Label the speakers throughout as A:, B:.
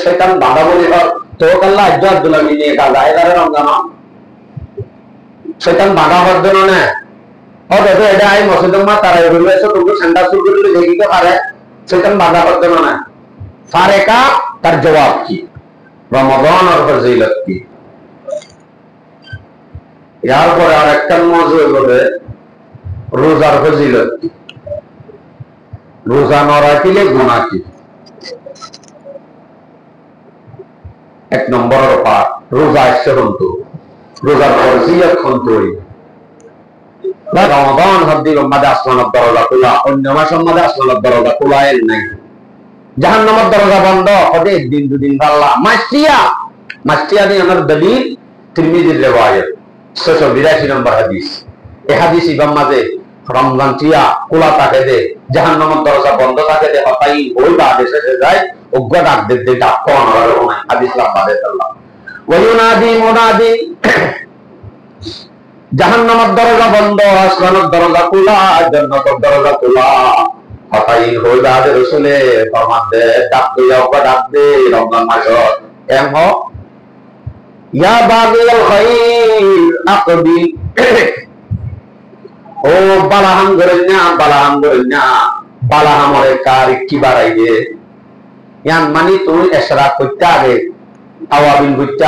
A: শয়তান বাধা বলি তো আল্লাহ আব্দুল্লাহ নিয়ে কাজা এবারে রমজান শয়তান বাধা হওয়ার জন্য না ও দেখো এটা আই মসজিদের মা তারা রয়েছে তুমি ঠান্ডা শুরু করলে দেখিতে পারে শয়তান বাধা হওয়ার জন্য না ফারেকা তার জবাব কি রমাদান আর ফজিলত কি ইয়ার পরে আর একটা মৌজু হবে রোজার ফজিলত কি রোজা না রাখিলে গুনাহ কি এক নম্বরের পাঠ রোজা আসছে কিন্তু রোজার ফজিলত কিন্তু রমাদান হদ্দি মাঝে আসমানের দরজা খোলা অন্য মাসের মাঝে আসমানের দরজা খোলা এর নাই জাহান্নামের দরজা বন্ধ হবে একদিন দুদিন আল্লাহ মাস্টিয়া দিয়ে আমার দলিল তিরমিজির রিওয়ায়াত 682 নম্বর হাদিস এই হাদিস ইমাম মাঝে রমজান টিয়া খোলা থাকে দে জাহান্নামের দরজা বন্ধ থাকে দে হতাই ওই বা দেশে যায় উগ্র ডাক দে ডাক কোন আর নাই হাদিস লাম্বাদে আল্লাহ ওয়ায়ুনাদি মুনাদি জাহান্নামের দরজা বন্ধ আসমানের দরজা খোলা জান্নাতের দরজা খোলা হতাই হই বা রাসূলে ফরমান দে ডাক দিয়া উগ্র ডাক দে রমজান মাস এম হ ইয়া বাগিল খাইর আকবি ও বালাহাম গরন্যা বালাহামরে কার কি বাড়াই দে ইয়ান মানি তুই ইশরাক করতে আগে আওয়াবিন করতে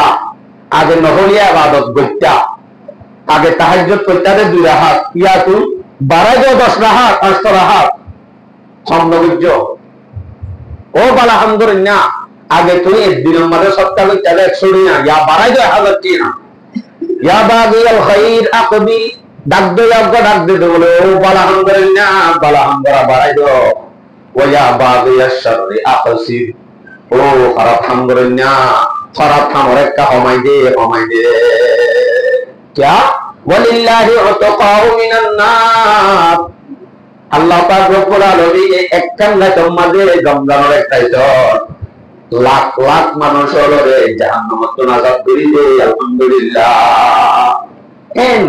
A: আগে নহলিয়া ইবাদত করতে আগে তাহাজ্জুদ করতে দে 2 রাকাত ইয়া তুই বাড়াই দে 10 রাকাত 5 রাকাত সম্ভবজ্য ও বালাহাম গরন্যা আগে তুই একদিনের মধ্যে সপ্তাহ করতে 100 না ইয়া বাড়াই দে 1000 টি না ইয়া বাগিল খাইর আকবি ডাক দে ডাক দে বলে ও বালাহাম গরন্যা বালাহাম গরা বাড়াই দো ওয়া বাগিল শাররি আকসির ও খারাপ কাম গরন্যা খারাপ কাম রেখা কমাই দে क्या ওয়ালিল্লাহি উতকাউ মিনান নার আল্লাহ পাক রব্বুল আলামিন একখান রাতের মধ্যে রমজানের একটাই দল লাখ লাখ মানুষ হলরে জাহান্নামত নাজাত করিবে আলহামদুলিল্লাহ এন্ড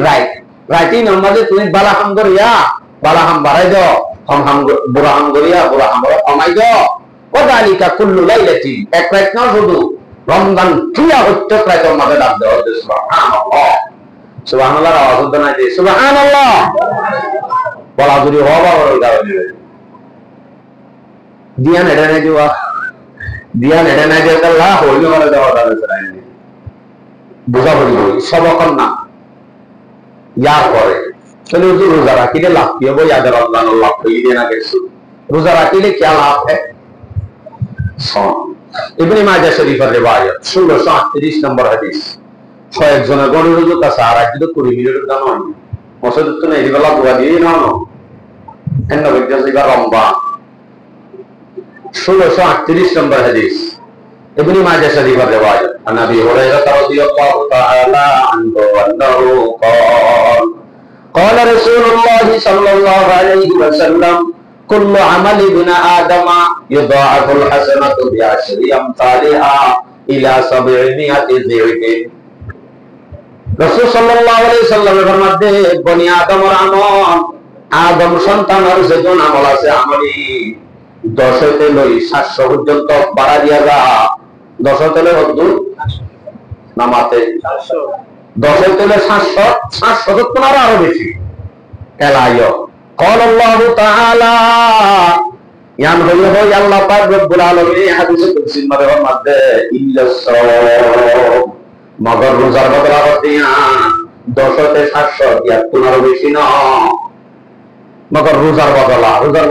A: রাইটিং আমাদের তুমি বালাহাম করিয়া বালাহাম বাড়াই দাও হাম বুরাহাম করিয়া বুরাহাম কমাই দাও ওয়াদালিকা কুল্লু লাইলাতি এক রাত না শুধু রমজান টিয়া হচ্ছে রাত আমাদের ডাক দাও সুবহানাল্লাহ সুবহানাল্লাহ আওয়াজ হতো না যে সুবহানাল্লাহ বলা যদি হওয়া বড় গাও দিবে দিয়ান এটা না জোয়া দিয়ান এটা না যে আল্লাহ হইলো বলে দেওয়া দাও সরাইনি বুঝা পড়ি সবকন না ইয়ার পরে চলে রোজা রাখিলে লাভ কি হবে ইয়াদ রমজান লাভ হইলে না কিছু রোজা রাখিলে কি লাভ है ইবনে মাজাহ শরীফের রিওয়ায়াত 1638 নম্বর হাদিস কয়েকজনের গণের রোজা কাছে আর একটু 20 মিনিটের দাম হয় মসজিদ তো এই বেলা দোয়া দিয়ে না এন্ড বিজনেস ইবা রমজান 1638 নম্বর হাদিস ইবনে মাজাহ শরীফের রিওয়ায়াত আন আবি হুরায়রা রাদিয়াল্লাহু তাআলা আনহু আন্নাহু قال قال رسول الله صلى الله عليه وسلم كل عمل ابن آدم يضاعف الحسنة بعشر أمثالها إلى 700 ضعف রাসূল সাল্লাল্লাহু আলাইহি সাল্লামের ফরমাতে বনি আদমের আমল আদম সন্তানের যেজন আমল আছে আমলি 10 হতে লই 700 পর্যন্ত বাড়া দিয়া যা 10 হতে লই কত নামাতে 10 হতে লই 700 তো আরো বেশি এলাইও قال الله تعالى ইয়ান হইল হয় আল্লাহ পাক রব্বুল আলামিন হাদিসে কুদসির মধ্যে ইল্লাস মগর রোজার বদলা দিয়া 10 তে 700 ইয়া তোমার বেশি না মগর রোজার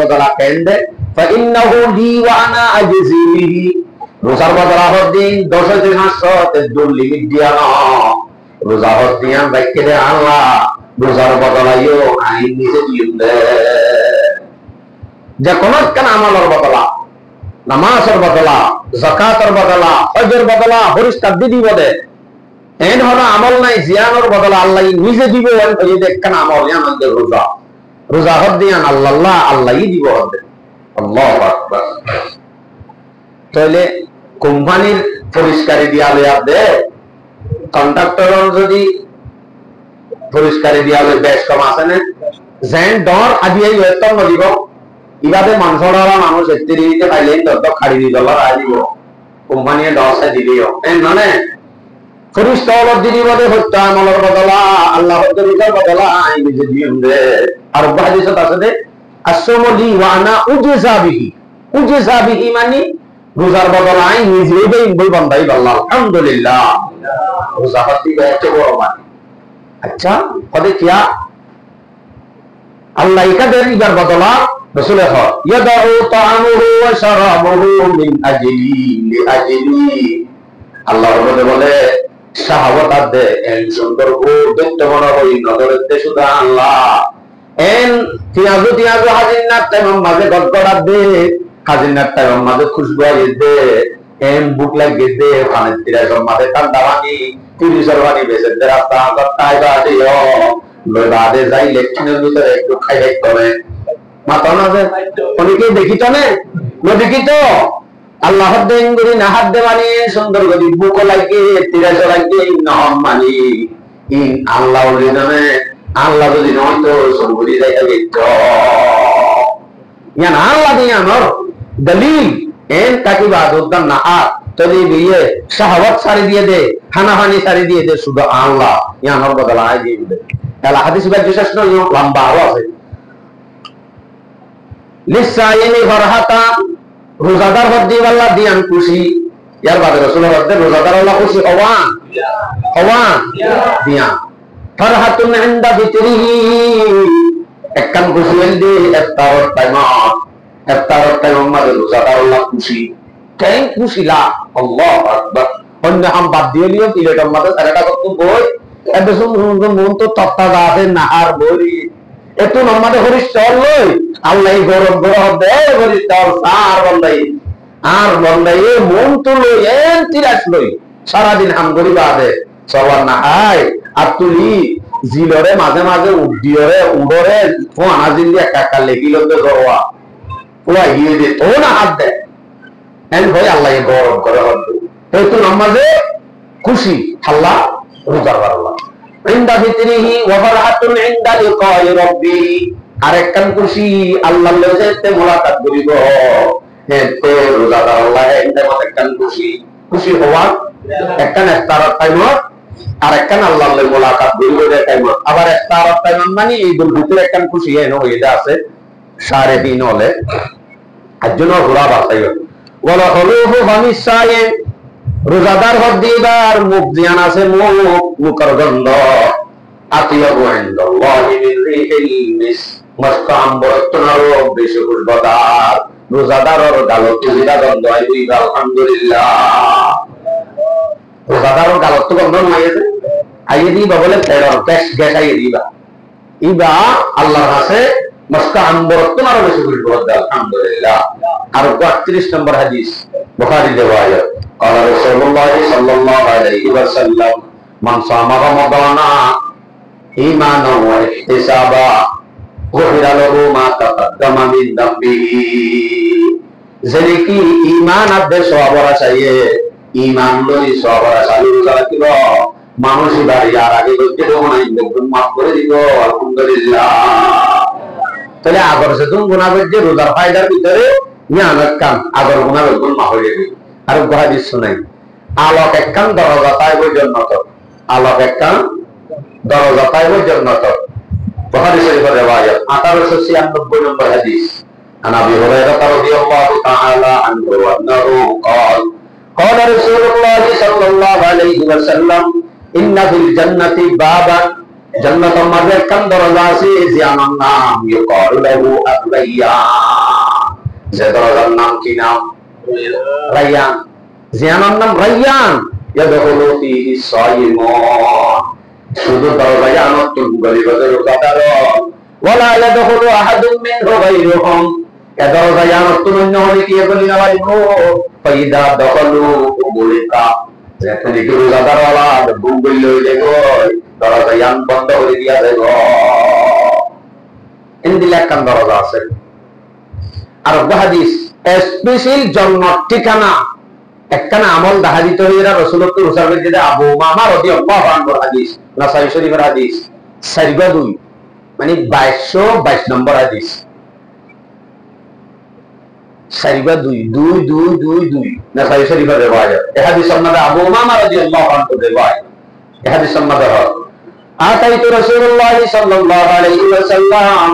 A: বদলা কেন্দ্রে فانه لي وانا اجزي به রোজার বদলা দিন 10 তে 700 তে দূর লিমিট দিয়া না রোজা দিয়া বাইকে দে আল্লাহ রোজার বদলাইও আইন নিজে দিলে যে কোন কেন আমলের বদলা নামাজের বদলা যাকাতের বদলা হজের বদলা ফরিস্তা দিদি বদে এই ধরনের আমল নাই জিয়ানোর বদলা আল্লাহ নিজে দিব এই দেখেন আমল আমাদের রোজা হদ দিয়ান আল্লাহই দিব হবে আল্লাহু আকবার তাহলে কোম্পানির পরিষ্কারি দিয়া লয়া দে কন্ট্রাক্টর যদি পরিষ্কারি দিয়া লয় বেশ কম আছে না যেন ডর আজি এই বেতন দিব ইবাদে মানুষরা মানুষ এত্তিরিতে পাইলেন তত খাড়ি দি ডলার আইব কোম্পানিয়ে দশে দিলিও মানে ফরিস্তা অলপ দিদি বলে হত্যা আমলের বদলা আল্লাহ হত্যা বদলা আই নিজে দিন দে আর হাদিসত আছে দে আসমলি ওয়ানা উজজাবিহি মানে রোজার বদলা আই নিজেই দেই বই বান্দাই আল্লাহ আলহামদুলিল্লাহ রোজা হত্যি এত বড় মানে আচ্ছা কদে কিয়া আল্লাহ ইকাদের ইবার বদলা রাসূল হয় ইয়াদাউ তাআমুহু ওয়া শারাবুহু মিন লিআজলি আল্লাহ বলে শাহাওয়াত দে এন সুন্দর ও দেখতে মনে হই নজরের দে শুধু আল্লাহ এন তিয়াজু হাজিনাত তাইম মাঝে গদগড়া দে হাজিনাত তাইম মাঝে খুশবু আই দে এন বুক লাগে দে পানি তিরা মাঝে ঠান্ডা পানি তিরিশর পানি বেসে দে রাস্তা গত্তাই বাদিও লবাদে যাই লেকচিনের ভিতরে একটু খাই করে মাথা না যে অনেকে দেখিত না দেখিত আল্লাহ দেন গুরি না হাত দে মানে সুন্দর গদি বুক লাগে তিরাশ লাগে নহম মানি ইন আল্লাহ ওলিদানে আল্লাহ যদি নয় তো সবুরি যাইতে তো ইয়ান আল্লাহ দিয়া নর দলিল এন তাকি বাদুদ্দান না আ তদি বিয়ে শাহওয়াত সারি দিয়ে দে হানাহানি সারি দিয়ে দে শুধু আল্লাহ ইয়ানর বদলা আই দিয়ে দে তাহলে হাদিস বা বিশেষ নয় লম্বা আছে লিসাইনি ফরহাতা রোজাদার হদ্দি আল্লাহ দিয়ান খুশি ইয়ার বাদে রাসূল হদ্দে রোজাদার আল্লাহ খুশি হওয়ান দিয়ান ফরহাতুন ইনদা বিতরিহি একখান খুশি হইলে ইফতারত টাইম আমাদের রোজাদার আল্লাহ খুশি কেন খুশি লা আল্লাহু আকবার অন্য হাম বাদ দিয়ে লিও তিলেটার মাঝে সারাটা কত বই এত সুন্দর মন তো তত্তা আছে নাহার বই এত নমাদে হরিস্তর লই আল্লাহ গরম গরম দে হরিস্তর সার বন্দাই মন তো লই এন তিরাস লই সারা দিন হাম করি বাদে সবার না আয় আর তুলি জিলরে মাঝে মাঝে উডিয়রে উড়রে ফোনা জিলি একা লেগিল তো গরওয়া পুরা গিয়ে দে তো না হাত দে এন ভাই আল্লাহ গরম করে হতো তো নমাজে খুশি আল্লাহ রোজার আল্লাহ ইনদা বিতরিহি ওয়া ফারহাতুন ইনদা লিকাই রাব্বি আরেকখান খুশি আল্লাহর লজেতে মুলাকাত করিব এতে রোজাদার আল্লাহ এন্ডে মত একখান খুশি হওয়া একখান ইফতারের টাইম আর একখান আল্লাহর লগে মুলাকাত করিব এর টাইম আবার ইফতারের টাইম মানে এই দুল ভিতরে একখান খুশি এনো এটা আছে 3:30 হলে আজন্য ঘোরা বাসাই ওয়ালা হলুহু ফামিসায়ে রোজাদার হদ্দিবার মুখ জিয়ান আছে মুখের গন্ধ আতিয়াবু ইনদাল্লাহি মিন রিহিল মিস মস্কাম বরতনারও বেশি খুশবুদার রোজাদারের গালত তুলিদা গন্ধ আইবি আলহামদুলিল্লাহ রোজাদারের গালত তো গন্ধ নাইছে আইদি বলে তেরো ক্যাশ গ্যাস আই দিবা ইবা আল্লাহর কাছে মস্কাম বরতনারও বেশি খুশবুদার আলহামদুলিল্লাহ আর 38 নম্বর হাদিস বুখারী riwayat قال رسول الله صلى الله عليه وسلم من صام رمضان إيمانا واحتسابا غفر له ما تقدم من ذنبه যেকি ঈমান আদে সওয়াবের চাইয়ে ঈমান লই সওয়াবের চাইয়ে রোজা রাখিব মানুষ বাড়ি আর আগে করতে দেব না ইনদম মাফ করে দিব আলহামদুলিল্লাহ তাহলে আগর সে তুমি গুনাহ করতে রোজার ফায়দার ভিতরে নিয়ামত কাম আগর গুনাহ গুণ মাফ হয়ে যাবে আর হাদিস শুনাই আলোক একখান দরজা পাইব জান্নাত আলোক একখান দরজা পাইব জান্নাত বুখারী শরীফের riwayat 1896 নম্বর হাদিস আন আবি হুরায়রা রাদিয়াল্লাহু তাআলা আনহু আন্নাহু قال قال رسول الله صلى الله عليه وسلم ان في الجنه بابا জান্নাতের মধ্যে একখান দরজা আছে যার নাম ইউকালু লাহু আর-রায়্যান যে দরজার নাম কি নাম রায়্যান জিয়ানার নাম রায়্যান ইয়াদখুলু ফীহি সায়িমুন শুধু দরজায় আনতুন গরিবদের রোজাদার ওয়ালা ইয়াদখুলু আহাদুম মিনহু গায়রুহুম এ দরজায় আনতুন অন্য হলে কি বলি না বলিবো ফাইদা দখলু বুলিকা যেখানে কি রোজাদার ওয়ালা বুবুল লই দেখো দরজায় আন বন্ধ করে দিয়া দেব ইনদিলা কান দরজা আছে আর হাদিস স্পেশাল জন্ম ঠিকানা একখানা আমল দাহাদিত হইরা রাসূলুল্লাহ রসুলের যেটা আবু উমামা রাদিয়াল্লাহু আনহু হাদিস নাসাই শরীফের হাদিস 4/2 মানে 2222 নম্বর হাদিস সারিবা দুই দুই দুই দুই দুই নাসাই শরীফের রিওয়ায়াত এই হাদিসের মধ্যে আবু উমামা রাদিয়াল্লাহু আনহু রিওয়ায়াত এই হাদিসের মধ্যে আতাইতু রাসূলুল্লাহ সাল্লাল্লাহু আলাইহি ওয়াসাল্লাম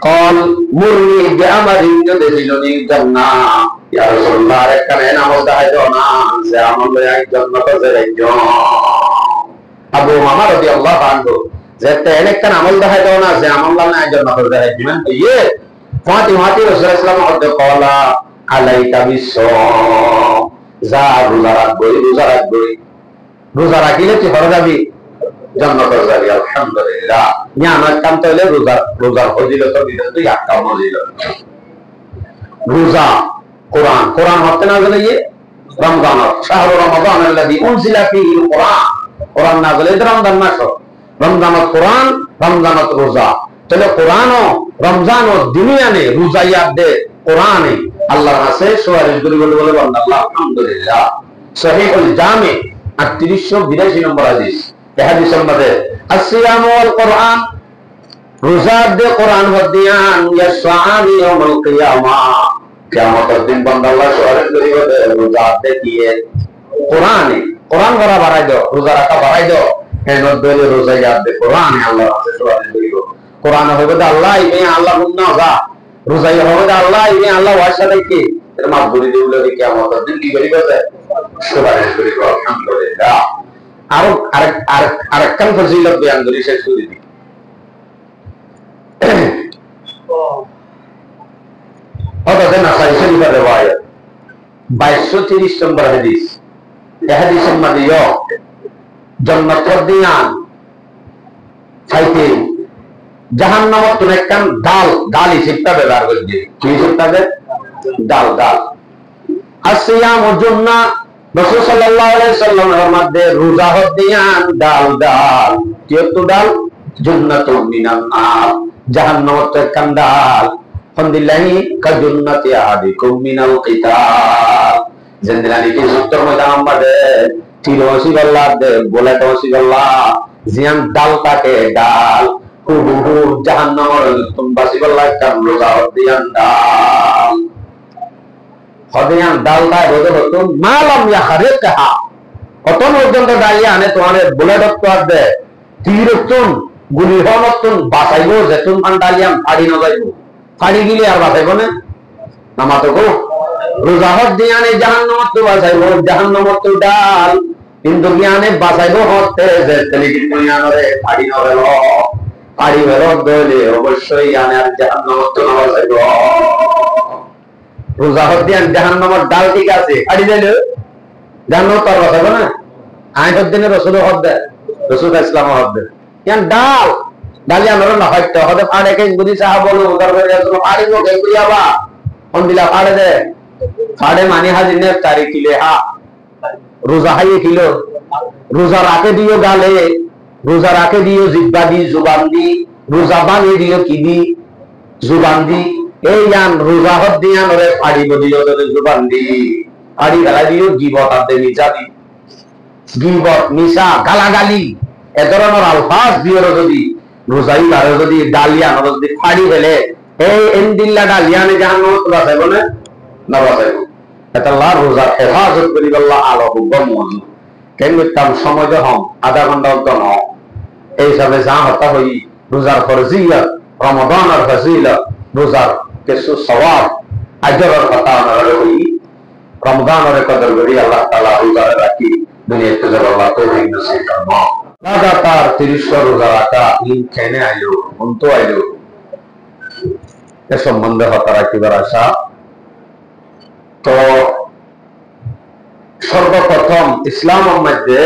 A: قال مرني بأمر يدخلني الجنة يا رسول الله كان আমল দেখাইতো না যে আমল লই জান্নাতে যাইতো আবু উমামা রাদিয়াল্লাহু আনহু যে একটা আমল দেখাইতো না যে আমল লই জান্নাতে যাইতো মানে ইয়ে ফাতিমা রাসূলুল্লাহ সাল্লাল্লাহু আলাইহি ওয়াসাল্লাম কওলা আলাইকা বিসসাম যা রোজা রাখবি রোজা রাখিলে কি হয়ে যাবি জান্নাতে যাবি আলহামদুলিল্লাহ নিয়ামত কাম তাইলে রোজার ফজিলত ভিতরে তুই একটা ফজিলত রোজা কোরআন হতে না গেলে ইয়ে রমজান শাহরু রমাদান আল্লাযী উনজিলা ফীহিল কোরআন না গেলে রমজান মাস রমজানত কোরআন রমজানত রোজা তাহলে কোরআনও রমজান ও দুনিয়ানে রোজা ইয়াদ দে কোরআনে আল্লাহর কাছে সুপারিশ করি বলে আল্লাহ আলহামদুলিল্লাহ সহিহুল জামি 3882 নম্বর হাদিস এই হাদিসের মধ্যে আসিয়াম ওয়াল কোরআন রোজা দে কোরআন হদিয়ান ইয়াসআনি ইয়াউমুল কিয়ামা কিয়ামতের দিন বান্দা আল্লাহ সুপারিশ করি বলে রোজা দে দিয়ে কোরআন করা বাড়াই দাও রোজা রাখা বাড়াই দাও কেন দলে রোজা ইয়াদ দে কোরআনে আল্লাহর কাছে সুপারিশ করি কোরআন হবে আল্লাহ ইবে আল্লাহ গুন্না যা রোজাই হবে আল্লাহ ইবে আল্লাহ ওয়াসা দেখি এর মাফগুলি দিলে কি আমত দিন কি করি কথা সুবহানাল্লাহ করি আলহামদুলিল্লাহ আরেকখান ফজিলত বয়ান করি শেষ করে দিই অথচ নাসাই শরীফের রিওয়ায়াত 2230 নম্বর হাদিস এই হাদিসের মধ্যে জান্নাতের দিয়ান চাইতে জাহান্নামত কোন একখান ডাল হিসেবটা ব্যবহার করছে কি হিসেবটা ডাল আসিয়াম ও জুন্না রাসূল সাল্লাল্লাহু আলাইহি সাল্লামের মধ্যে রোজা হদিয়ান ডাল কি তো ডাল জান্নাতুন মিনান নার জাহান্নামত একখান ডাল আলহামদুলিল্লাহি কাজুন্নাতি আহাদিকুম মিনাল কিতাব জিন্দানি কি সত্তর ময়দান আমাদের তিরোসি গল্লা দে বলে তোসি গল্লা জিয়ান ডাল তাকে ডাল জাহান্নামের তুমবাসি গল্লা কাম রোজা হদিয়ান ডাল তাই বলে তো মালাম ইয়া খারিকহা কত পর্যন্ত ডালিয়া আনে তোমারে বলে দত্তর দে তিরতুন গুলি হনতুন বাঁচাইবো যেতুন মান ডালিয়াম ফাড়ি ন যাইবো ফাড়ি গিলে আর বাঁচাইবো না নামাতো গো রোজা হদিয়ানে জাহান্নামত তো বাঁচাইবো জাহান্নামত তো ডাল কিন্তু জ্ঞানে বাঁচাইবো হতে যে তেলি কিন্তু জ্ঞানরে ফাড়ি ন গেল ফাড়ি বেরো দলে অবশ্যই আনে আর জাহান্নামত তো বাঁচাইবো রোজা হদিয়ান জাহান্নামত ডাল ঠিক আছে ফাড়ি দিলে জাহান্নামত তো বাঁচাইবো না আয়াতের দিনে রাসূল হদ্দে রাসূল ইসলাম হদ্দে ইয়ান ডালিয়া নর না হয়তো হদে ফাড়ে কে গুদি সাহাব বলো উদার করে আসলো ফাড়ি নো কে গুলিয়াবা কোন দিলা ফাড়ে দে ফাড়ে মানি হাজির নে তারিখ কিলে হা রোজা হাইয়ে কিলো রোজা রাখে দিও গালে রোজা রাখে দিও জিব্বা দি জুবান দি রোজা বানিয়ে দিও কি দি জুবান দি এই ইয়ান রোজা হদিয়ান রে ফাড়ি দিও দে জুবান দি ফাড়ি গালা দিও গিবত আদে মিজা দি গিবত মিশা গালাগালি এ ধরনের আলফাজ দিও যদি রোজাই বারে যদি ডালিয়া নর যদি ফাড়ি ফেলে এই এন্দিল্লা ডালিয়ানে জাহান্নামত বাঁচাইবো না বাঁচাইবো এটা আল্লাহ রোজার হেফাজত করি আল্লাহ আলো হুকম মজু কেন করতাম সময় যখন আধা ঘন্টা অন্তর এই হিসাবে যা হতা হই রোজার ফরজিয়ত রমাদানের ফজিলত রোজার কিছু সওয়াব আজরের কথা আমরা হই রমজানের কদর করি আল্লাহ তাআলা রোজা রাখি দুনিয়াতে আল্লাহ তৌফিক নসিব করুন লাগাতার 30 রোজা রাখা ইন খেনে আইলো অন্ত আইলো এ সম্বন্ধে হতা রাখিবার আশা তো সর্বপ্রথম ইসলামের মধ্যে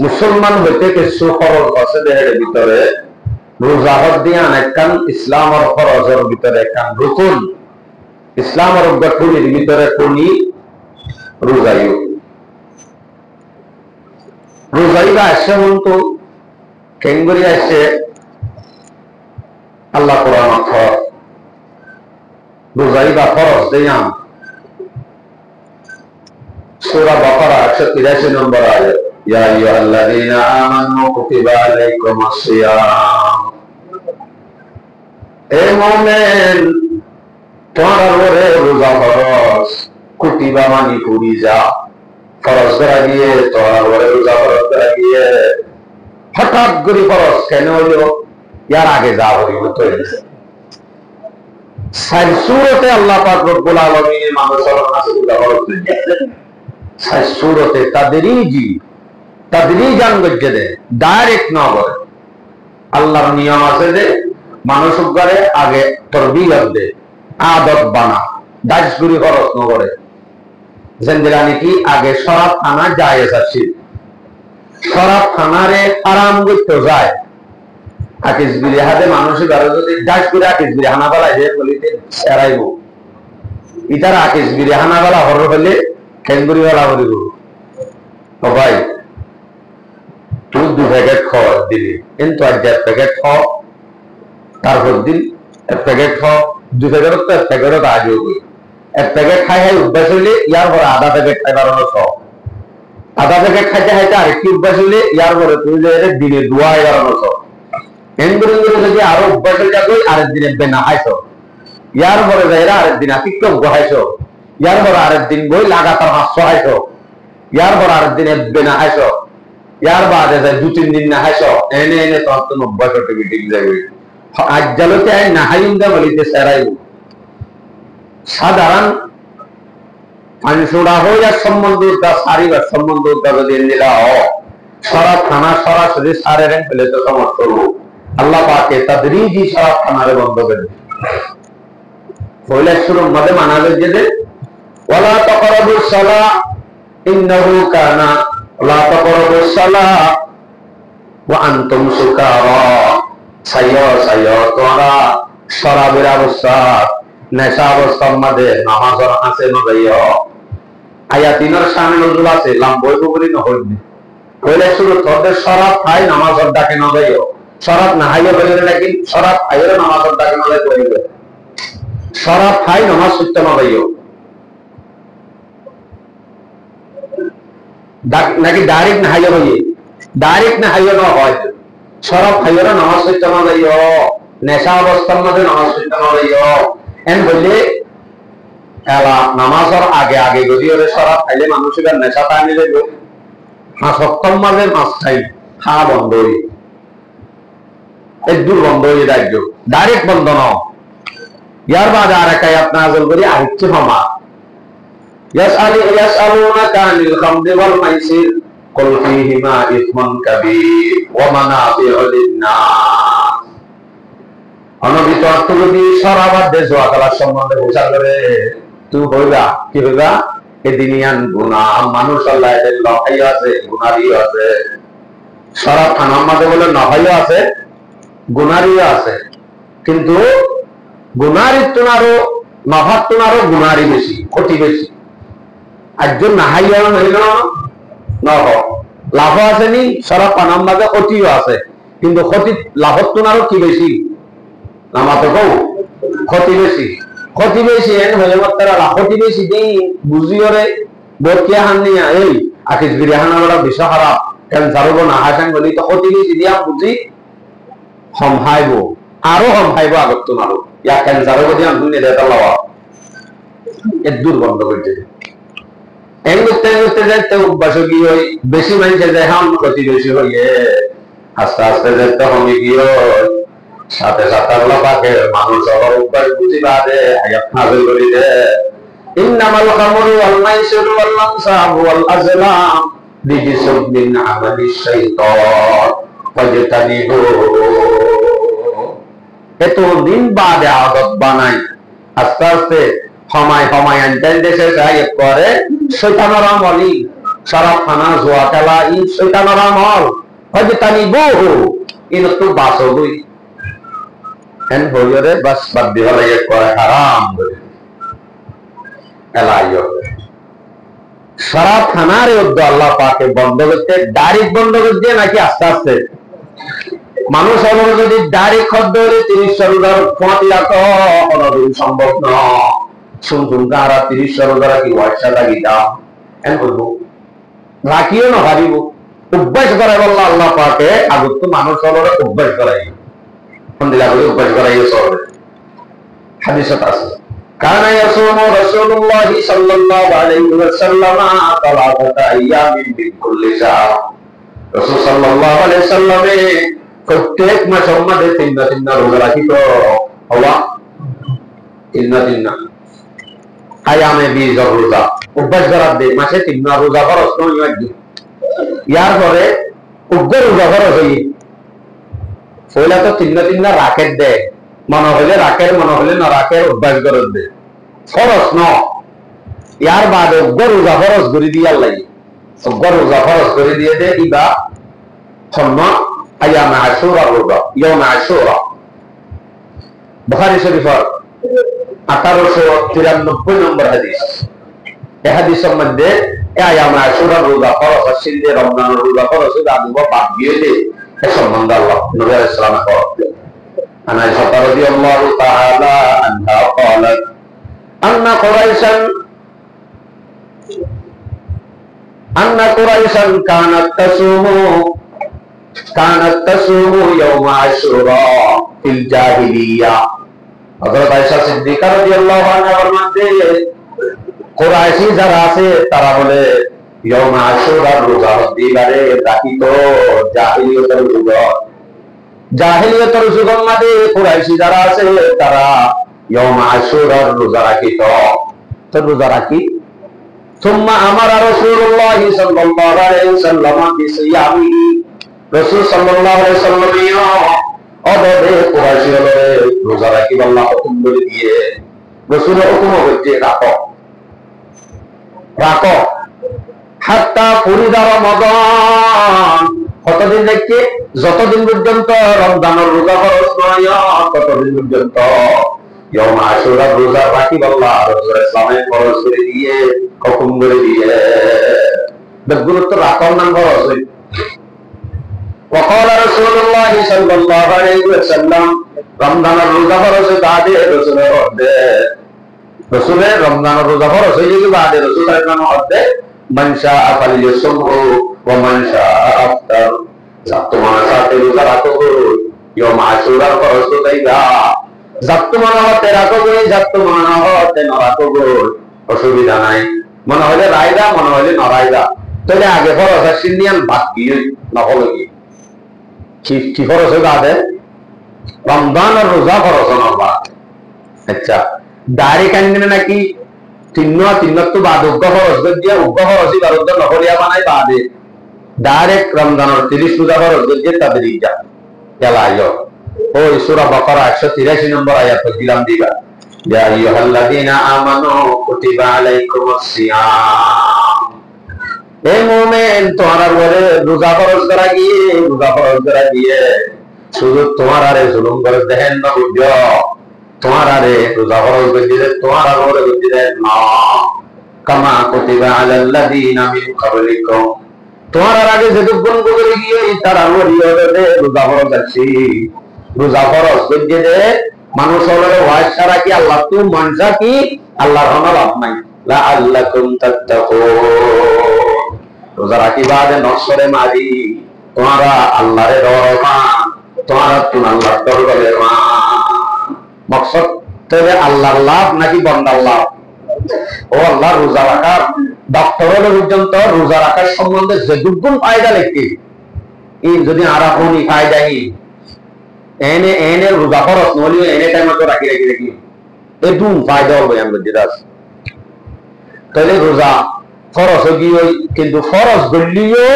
A: মুসলমান হইতে কিছু খরচ আছে দেহের ভিতরে রোজা হদিয়ান একখান ইসলামের খরচের ভিতরে একখান রুকুন ইসলামের গঠনের ভিতরে কোনি রোজাইও রোজাইবা আসে মতো কেঙ্গুরি আসে আল্লাহ কোরআন রোজাইবা খরচ দিয়াম সূরা বাকারা 183 নম্বর আয়াত ইয়া আইয়ুহাল্লাযীনা আমানু কুতিবা আলাইকুমুস সিয়াম এ মুমিন তোমার ঘরে রোজা ফরজ কুটিবা মানি পুরি যা ফরজ করা গিয়ে তোমার ঘরে রোজা ফরজ করা গিয়ে হঠাৎ করে ফরজ কেন হইল ইয়ার আগে যা পরিবর্তন হয়েছে সুরতে আল্লাহ পাক রব্বুল আলামিন মানুষের কাছে রোজা ফরজ দিয়েছেন সুরতে তাদরিজান গজ্জে দেয় ডাইরেক্ট না করে আল্লাহর নিয়ম আছে যে মানুষ করে আগে তরবিয়ত দে আদত বানা দাসগুরি খরচ ন করে জেন্দিরানি কি আগে শরাব খানা জায়েজ আছে শরাব খানারে আরাম করতে যায় আকিস বিলি হাতে মানুষ ঘরে যদি দাসগুরি আকিস বিলি হানা বলা যে বলিতে সেরাইব ইতার আকিস বিলি হানা বলা হর হলে খেঙ্গুরি বলা বলিব ও ভাই তুই 2 প্যাকেট খাওয়া দিলি কিন্তু আজ 1 প্যাকেট খাও তারপর দিন 1 প্যাকেট খাও 2 প্যাকেট তো 1 প্যাকেট আজ হবে 1 প্যাকেট খাই অভ্যাস হইলে ইয়ার পরে আধা প্যাকেট খাই বাড়ানো সব আধা প্যাকেট খাইতে খাইতে আরেকটি অভ্যাস হইলে ইয়ার পরে তুই যে দিনে 2 বাড়ানো সব এনগুলো যদি আরো অভ্যাস হয়ে যাবে আরেক দিনে বেনা খাইছো ইয়ার পরে যাইরা আরেক দিন আতিক্রম খাইছো ইয়ার পরে আরেক দিন বই লাগাতার 500 খাইছো ইয়ার পরে আরেক দিনে বেনা খাইছো ইয়ার বাদে যায় 2-3 দিন না খাইছো এনে এনে তো তো অভ্যাস অটোমেটিক যাবে আজ জালতে আই না হাইন্দা বলিতে সেরাইব সাধারণ পানিসোড়া হয়ে যার সম্বন্ধ তা সারিবার সম্বন্ধ তা যদি নিলা শরাব খানা সরাসরি সারের ফেলে তো সমস্ত আল্লাহ পাকে তাদরিজি শরাব খানারে বন্ধ করে পয়লা শুরুর মধ্যে মানা হয়েছে যে ওয়ালা তাকরাবুস সালাহ ইন্নাহু কানা লা তাকরাবুস সালাহ ওয়া আনতুম সুকারা সাইয়্যা তোরা শরাবের অবস্থা নেশা অবস্থার মধ্যে নামাজ আছে না যাইও আয়াতিনের সামনে নজরুল আছে লম্বই বলি না হইনি কইলে শুরু তোদের শরাব খাই নামাজের ডাকে না যাইও শরাব না হাইও বলে নাকি শরাব খাইও নামাজের ডাকে না যাই কইবে শরাব খাই নামাজ পড়তে না যাইও নাকি ডাইরেক্ট না হাইও হইয়ে ডাইরেক্ট না হাইও না হয় শরাব খাইও নামাজ পড়তে না যাইও নেশা অবস্থার মধ্যে নামাজ পড়তে না যাইও এন বললে এলা নামাজের আগে আগে যদি ওরে শরাব খাইলে মানুষের নেশা টানি যাবে সপ্তম মাঝে মাছ খাই খাওয়া বন্ধ হই একদূর বন্ধ হয়ে রাজ্য ডাইরেক্ট বন্ধ ন ইয়ার বাদে আর একাই আপনার আজল করি আরেকটি ক্ষমা ইয়াসআলুনাকা আনিল খামরি ওয়াল মাইসির কুল ফীহিমা ইসমুন কাবীর ওয়া মানাফিউ লিন-নাস অনবিত অর্থকবি শরাবাদে জোয়া খেলার সম্বন্ধে বোঝা করে তুই হইবা কি হইবা এদিনিয়ান গুনাহ মানুষ আল্লাহ এর লহাই আছে গুনাহই আছে শরাব খানার মধ্যে বলে নহাইও আছে গুনাহই আছে কিন্তু গুনাহর তুনারও নহার তুনারও গুনাহই বেশি ক্ষতি বেশি একজন নাহাইও হইল নহ লাভ আছে নি শরাব খানার মধ্যে ক্ষতিও আছে কিন্তু ক্ষতি লাভর তুনারও কি বেশি নামাতে কও ক্ষতি বেশি এন হলে মাত্রা ক্ষতি বেশি দেই বুঝিওরে বকিয়া হান্নিয়া এই আকিস বিরিহানা বড় বিষয় খারাপ ক্যান্সার হবো না হাসান বলি তো ক্ষতি বেশি দিয়া বুঝি সম্ভাইব আরো সম্ভাইব আগত তোমারও ইয়া ক্যান্সার হবো দিয়া শুনে দেয় তাল্লাহ এর দুর্গন্ধ করতে এই করতে করতে যাইতে অভ্যাস কি হই বেশি মানুষের যায় হাম ক্ষতি বেশি হইয়ে আস্তে আস্তে যাইতে হবে কি সাথে সাথে আল্লাহ পাকে মানুষ আবার অভ্যাস বুঝি বাদে আয়াত নাযিল করে দে ইন্নামাল খামরু ওয়াল মাইসিরু ওয়াল আনসাবু ওয়াল আজলাম রিজসুম মিন আমালিশ শাইতান ফাজতানিবু এত দিন বাদে আদত বানাই আস্তে আস্তে সময় আনতেন দেশে যাই করে শয়তানের আমলি শরাব খানা জুয়া খেলা ই শয়তানের আমল ফাজতানিবু ইন তো বাসবই এন হইরে বাস বাদ দিবা লাগে করে হারাম করে এলাইও শরাব খানার উদ্দ আল্লাহ পাকে বন্ধ করতে ডাইরেক্ট বন্ধ করতে নাকি আস্তে আস্তে মানুষ আমার যদি ডাইরেক্ট খদ্দ হলে 30 সরদার 5 লাখ অনদিন সম্ভব না শুনতুন কারা 30 সরদার কি ওয়াইসা লাগি দাও এন হইব রাখিও না হারিব অভ্যাস করাই বললা আল্লাহ পাকে আগত মানুষ হলো অভ্যাস করাই অভ্যাস করাই হাদিসত আছে কানা ইয়াসুমু রাসূলুল্লাহ সাল্লাল্লাহু আলাইহি ওয়াসাল্লাম তালাতাতা আইয়ামিন মিন কুল্লি শাহর। রাসূল সাল্লাল্লাহু আলাইহি ওয়াসাল্লামে প্রত্যেক মাসের মধ্যে তিন দিন রোজা রাখিত। হওয়া তিন দিন আয়ামে বিজর রোজা অভ্যাস করার দে মাসে তিন রোজা খরচ নয়। ইয়ার পরে উগ্র রোজা খরচ হই পয়লা তো তিন রাখের দে, মনে হলে রাখের, মনে হলে না রাখের অভ্যাস করে দে খরচ ন। ইয়ার বাদে উগ্র রোজা খরচ করে দিয়ে লাগে, উগ্র রোজা খরচ করে দিয়ে দে ইবা সম্মা আয়ামে আশুরা রোজা, ইয়ামে আশুরা। বুখারী শরীফের 1893 নম্বর হাদিস। এই হাদিসের মধ্যে আয়ামে আশুরা রোজা খরচ আছে, রমজানের রোজা খরচ দাদু বাপ দিয়ে দে এ সম্বন্ধে আল্লাহ নবী আলাইহিস সালাম করেন। আনা আয়েশা রাদিয়াল্লাহু তাআলা আনহা قالت أن قريشا كانت تصوم يوم عاشوراء في الجاهلية। হযরত আয়েশা সিদ্দিকা রাদিয়াল্লাহু আনহা ফরমাতে কুরাইশি যারা আছে তারা বলে ইয়াউম আশুরার রোজা দিবারে রাখিত জাহিলিয়তের যুগ। জাহিলিয়তের যুগের মধ্যে কুরাইশি যারা আছে তারা ইয়াউম আশুরার রোজা রাখিত। তো রোজা রাখি ثم امر رسول الله صلى الله عليه وسلم بصيامه। রাসূল সাল্লাল্লাহু আলাইহি ওয়াসাল্লাম অদবে কুরাইশিরে রোজা রাখিব আল্লাহ হুকুম করে দিয়ে রাসূলের হুকুম হচ্ছে রাখো রাখো হাত্তা ফুরিদা রমাদান। কতদিন দেখে? যতদিন পর্যন্ত রমজানের রোজা ফরজ নয় ততদিন পর্যন্ত ইয়াউম আশুরার রোজা রাখিব আল্লাহ রাসূলের সামনে ফরজ করে দিয়ে হুকুম করে দিয়ে দেখগুলো তো রাখার নাম ফরজ হয়। وقال رسول الله صلى الله عليه وسلم রমজানের রোজা ফরজ বাদে রাসূলের রমজানের রোজা ফরজ হয়ে গেলে বাদে রাসূলের নাম হবে মান শাআ ফালিয়াসুমহু ওয়া মান শাআ আফতার। তোমার সাথে রোজা রাখো ইয়াউম আশুরার ফরজ তো তাইবা যাত্তু মনে হতে রাখো গো, যাত্তু মনে হতে না রাখো গো, অসুবিধা নাই। মনে হলে রাইদা, মনে হলে না রাইদা। তাহলে আগে ফরজ আছে নিয়ান বাকি না হলো কি ফরজ হয়ে বাদে রমজানের রোজা ফরজ না। আচ্ছা ডাইরেক্ট আনবে নাকি তিন তো বাদ উগ্র ফরজ দিয়ে উগ্র ফরজই বারুদ্দ নহরিয়া বানাই বাদে ডাইরেক্ট রমজানের 30 রোজা ফরজ দিয়ে তাদের যা এলাইও। ও সূরা বাকারা 183 নম্বর আয়াত দিলাম দিবা ইয়া আইয়ুহাল্লাযীনা আমানু কুতিবা আলাইকুমুস সিয়াম। এ মুমিন তোমার উপরে রোজা ফরজ করা গিয়ে শুধু তোমার আরে জুলুম করে দেখেন না বুঝো, তোমার আরে রোজা ফরজ করে দিয়ে তোমার উপরে বুঝি দেন না কামা কুতিবা আলাল্লাযীনা মিন ক্বাবলিকুম। তোমার আগে যে গুণ করে গিয়ে তার উপরে রোজা ফরজ আছে। রোজা ফরজ করে দিয়ে মানুষ হলে ওয়াজ ছাড়া কি আল্লাহ তু মানসা কি আল্লাহর কোনো লাভ নাই। লাআল্লাকুম তাত্তাকুন। রোজা রাখি বাদে নসরে মারি তোমারা আল্লাহরে রহমান, তোমারা তুন আল্লাহর দরবারে মকসদ তবে আল্লাহর লাভ নাকি বন্দার লাভ? ও আল্লাহ রোজা রাখার ডক্টরের পর্যন্ত রোজা রাখার সম্বন্ধে যে দুর্গুণ ফায়দা লিখি যদি আর আপনি ফায়দাই এনে এনে রোজা খরচ নহলে এনে টাইম তো রাখি একটু ফায়দা হবে আমরা যেটা তাহলে রোজা খরচ গিয়ে কিন্তু খরচ ধরলিও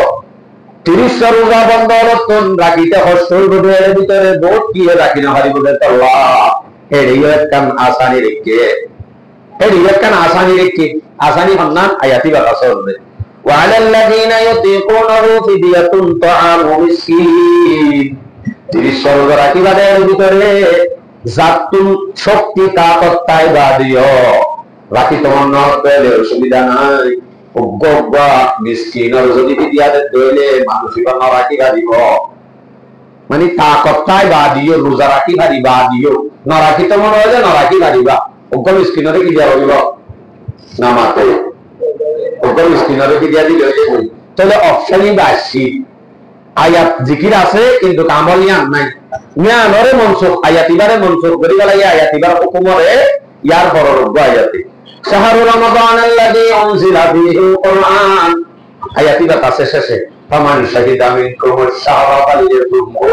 A: 30 রোজা বন্ধ হলো তো রাখিতে হস্তর বোধের ভিতরে বহুত কি রাখি না হারি বোধের আল্লাহ কান আসানি রেখে আসানি হন্নান আয়াতি বাতা সরবে ওয়ালাল্লাযীনা ইউতিকুনাহু ফিদিয়াতুন তাআমু মিসকিন। 30 রোজা রাখিবাদের ভিতরে জাতুন শক্তি তাকত তাই বাদিও রাখি তোমার না পেলে অসুবিধা নাই। অজ্ঞা মিসকিনের যদি ফিদিয়াতে দইলে মানুষিবা না রাখিবা দিব মানে তাকত তাই বাদিও রোজা রাখি ভারিবা দিও না রাখি তো মনে হয় না রাখি ভারিবা অজ্ঞ মিসকিনরে কি দিয়া রইল না মাতে অজ্ঞ মিসকিনরে কি দিয়া দিলে তাহলে অপশনই বাসি আয়াত জিকির আছে কিন্তু কামল ইয়ান নাই। নিয়ানরে মনসুখ আয়াত ইবারে মনসুখ করি গলাই আয়াত ইবার হুকুমরে ইয়ার পররোগ্য আয়াতে শাহরু রমাদানাল্লাযী উনজিলা ফীহিল কুরআন আয়াতি বা কাছে শেষে ফামান শাহিদা মিনকুমুশ শাহরা ফালইয়াসুমহু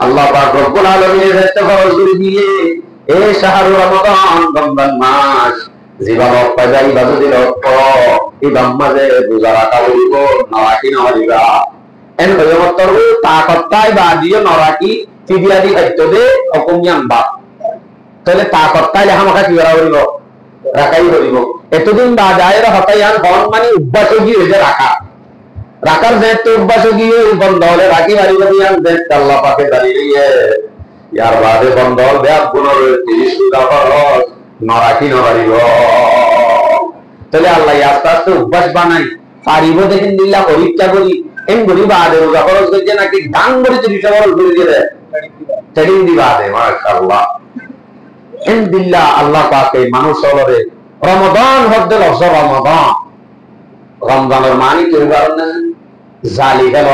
A: আল্লাহ পাক রব্বুল আলামিনের একটা ফরজ করে দিয়ে এই শাহরু রমাদান রমজান মাস জীবনত পাজাই বাজুদির অর্থ এই বাম্মাজে রোজা রাখা বলিব নরাকি নরিবা এন হয়মতর তাকতাই বা দিও নরাকি ফিদিয়াদি খাদ্য দে অকমিয়ান বা তাহলে তাকতাই হামাকা কি করা বলিব রাখাই বলিব এতদিন বা যায়রা হতায়ান হন মানে অভ্যাস গিয়ে হয়ে রাখা রাখার যেহেতু অভ্যাস গিয়ে বন্ধ হলে রাখি বাড়ি বাড়িয়ান দেখ আল্লাহ পাকে দাঁড়িয়ে ইয়ার বাদে বন্ধ হল ব্যাগ গুণর 30 টাকা খরচ নরাকি নরারিব তাহলে আল্লাহ আস্তে আস্তে অভ্যাস বানাই পারিব দেখেন দিল্লা পরীক্ষা করি এম করি বাদে রোজা খরচ করছে নাকি দান করে 30 টাকা খরচ করে দিয়ে সেদিন দিবা দে মাশাআল্লাহ এম দিল্লা আল্লাহ পাকে মানুষ হলরে রমাদান হদ্দে লফজ রমাদান রমজানের মানে কি কারণে জালি গেল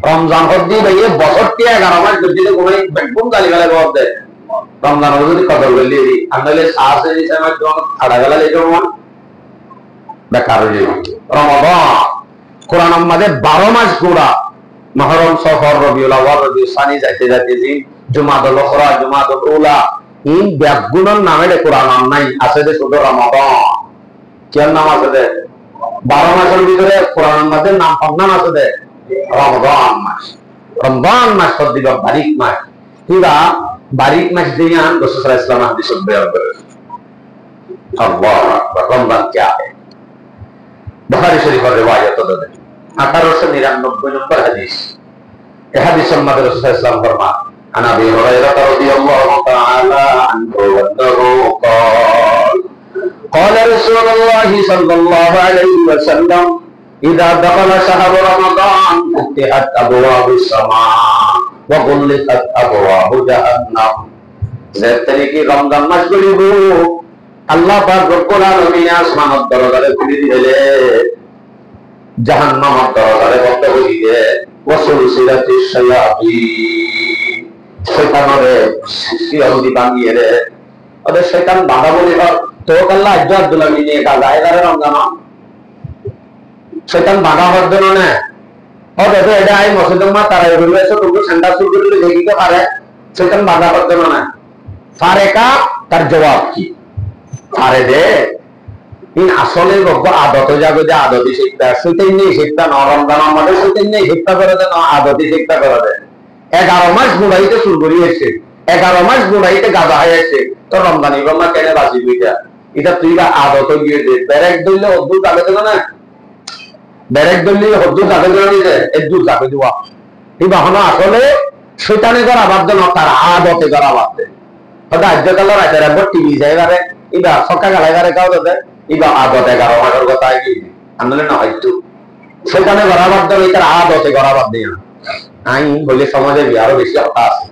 A: রমজান হদ্দি ভাইয়ে বছরটি 11 মাস যদি কোনো বেগুন জালি গেলে বলতে রমজান যদি কদর করলি আনলে সাহস দিছে আমার জন ছাড়া গেল এই যেমন বেকার হয়ে রমাদান কোরআন মধ্যে 12 মাস পুরা মুহররম সফর রবিউল আউয়াল রবিউল সানি যাইতে যাইতে জি জুমাতুল উখরা জুমাতুল উলা এই বেগুনের নামে কোরআন নাই আছে যে শুধু রমাদান কি নাম আছে দে 12 মাসের ভিতরে কোরআন মধ্যে নাম পাবনা আছে দে রমজান মাস দিবা বারিক মাস কিবা বারিক মাস দিয়া রাসূল সাল্লাল্লাহু আলাইহি ওয়াসাল্লাম হাদিস বয়ান করেন আল্লাহু আকবার রমজান কি আছে বুখারী শরীফের riwayat আছে 1899 নম্বর হাদিস এই হাদিসের মধ্যে রাসূল সাল্লাল্লাহু আলাইহি ওয়াসাল্লাম ফরমান আন আবি হুরায়রা রাদিয়াল্লাহু তাআলা আনহু قال قال رسول الله صلى الله عليه وسلم إذا دخل شهر رمضان فتحت أبواب السماء وغلقت أبواب جهنم যেতে কি রমজান মাস গলিব আল্লাহ পাক রব্বুল আলামিন আসমানের দরজারে খুলে দিলে জাহান্নামের দরজারে বন্ধ করে দিয়ে ওয়াসুলসিলাতিশ শায়াতিন শয়তানরে সিয়াউদি বানিয়ে রে ওদের শয়তান বাধা বলি তো আল্লাহ আব্দুল্লাহ নিয়ে কাজ আয়দারে রমজান শয়তান বাধা হচ্ছে না ও দেখো এটা আই মসজিদের মা তারাই বলবে সো তুমি ঠান্ডা শুরু করলে দেখি তো পারে শয়তান বাধা হচ্ছে না পারে কা তার জবাব কি পারে দে ইন আসলে রব্ব আদত যাবে যে আদতি শিক্ষা সেটাই নেই শিক্ষা ন রমজান আমাদের সেটাই নেই শিক্ষা করে দেন আদতি শিক্ষা করে দেন 11 মাস গুড়াইতে শুরু করিয়েছে 11 মাস গুড়াইতে গাদা হয়েছে তো রমজান ইবামা কেন বাঁচি বুঝা এটা তুই আদত গিয়ে দে ব্যারেক দিলে অদ্ভুত আগে দেবে না ব্যারেক দিলে অদ্ভুত আগে দেবে নিতে একদূর যাবে দেওয়া এই বাহনা আসলে শৈতানে করা বাদ দেন তার আদতে করা বাদ দেন হয়তো আজ্যকাল রাতের একবার টিভি যাইবারে ইবা সকা গালাইবারে কাউ দেবে ইবা আদত 11 মাসের কথা কি আনলে না হয়তো শৈতানে করা বাদ দেন এটার আদতে করা বাদ দেন আইন বলে সমাজে আরো বেশি কথা আছে